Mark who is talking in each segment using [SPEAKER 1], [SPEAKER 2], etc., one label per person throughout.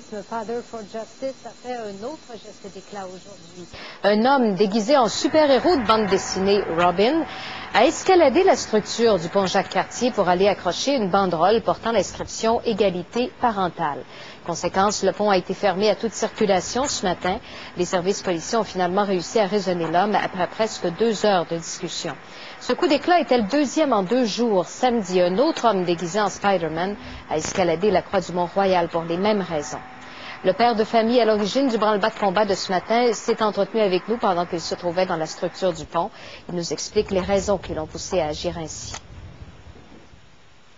[SPEAKER 1] Father for Justice a fait un autre geste d'éclat aujourd'hui. Un homme déguisé en super-héros de bande dessinée, Robin, a escaladé la structure du pont Jacques-Cartier pour aller accrocher une banderole portant l'inscription « Égalité parentale ». Conséquence, le pont a été fermé à toute circulation ce matin. Les services policiers ont finalement réussi à raisonner l'homme après presque 2 heures de discussion. Ce coup d'éclat était le deuxième en 2 jours. Samedi, un autre homme déguisé en Spider-Man a escaladé la croix du Mont-Royal pour les mêmes raisons. Le père de famille à l'origine du branle-bas de combat de ce matin s'est entretenu avec nous pendant qu'il se trouvait dans la structure du pont. Il nous explique les raisons qui l'ont poussé à agir ainsi.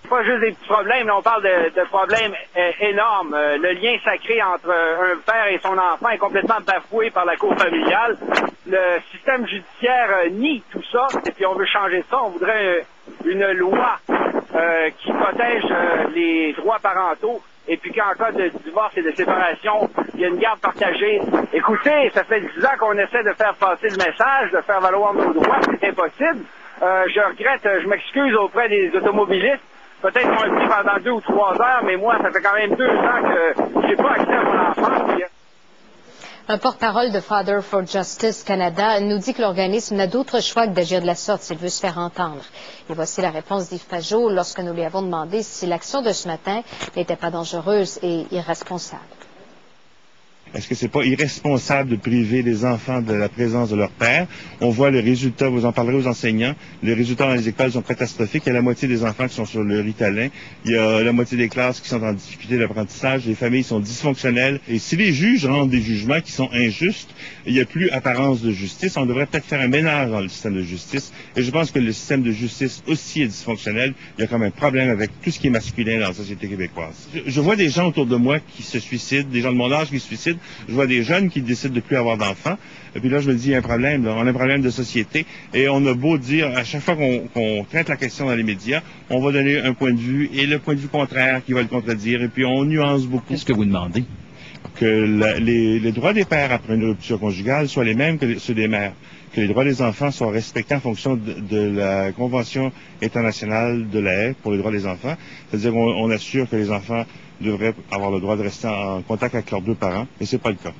[SPEAKER 2] Pas juste des petits problèmes, là, on parle de problèmes énormes. Le lien sacré entre un père et son enfant est complètement bafoué par la cour familiale. Le système judiciaire nie tout ça, et puis on veut changer ça. On voudrait une loi qui protège les droits parentaux, et puis qu'en cas de divorce et de séparation, il y a une garde partagée. Écoutez, ça fait 10 ans qu'on essaie de faire passer le message, de faire valoir nos droits, c'est impossible. Je regrette, je m'excuse auprès des automobilistes. Peut-être qu'on le dit pendant 2 ou 3 heures, mais moi, ça fait quand même 2 ans que j'ai pas accès à mon enfant.
[SPEAKER 1] Un porte-parole de Father for Justice Canada nous dit que l'organisme n'a d'autre choix que d'agir de la sorte s'il veut se faire entendre. Et voici la réponse d'Yves Pajot lorsque nous lui avons demandé si l'action de ce matin n'était pas dangereuse et irresponsable.
[SPEAKER 3] Est-ce que c'est pas irresponsable de priver les enfants de la présence de leur père? On voit les résultats, vous en parlerez aux enseignants, les résultats dans les écoles sont catastrophiques. Il y a la moitié des enfants qui sont sur le Ritalin. Il y a la moitié des classes qui sont en difficulté d'apprentissage. Les familles sont dysfonctionnelles. Et si les juges rendent des jugements qui sont injustes, il n'y a plus apparence de justice. On devrait peut-être faire un ménage dans le système de justice. Et je pense que le système de justice aussi est dysfonctionnel. Il y a quand même un problème avec tout ce qui est masculin dans la société québécoise. Je vois des gens autour de moi qui se suicident, des gens de mon âge qui se suicident. Je vois des jeunes qui décident de plus avoir d'enfants. Et puis là, je me dis, il y a un problème. Là. On a un problème de société. Et on a beau dire, à chaque fois qu'on traite la question dans les médias, on va donner un point de vue et le point de vue contraire qui va le contredire. Et puis on nuance beaucoup.
[SPEAKER 4] Qu'est-ce que vous demandez?
[SPEAKER 3] Que les droits des pères après une rupture conjugale soient les mêmes que ceux des mères. Que les droits des enfants soient respectés en fonction de la Convention internationale de la haie pour les droits des enfants. C'est-à-dire qu'on assure que les enfants devraient avoir le droit de rester en contact avec leurs 2 parents, mais c'est pas le cas.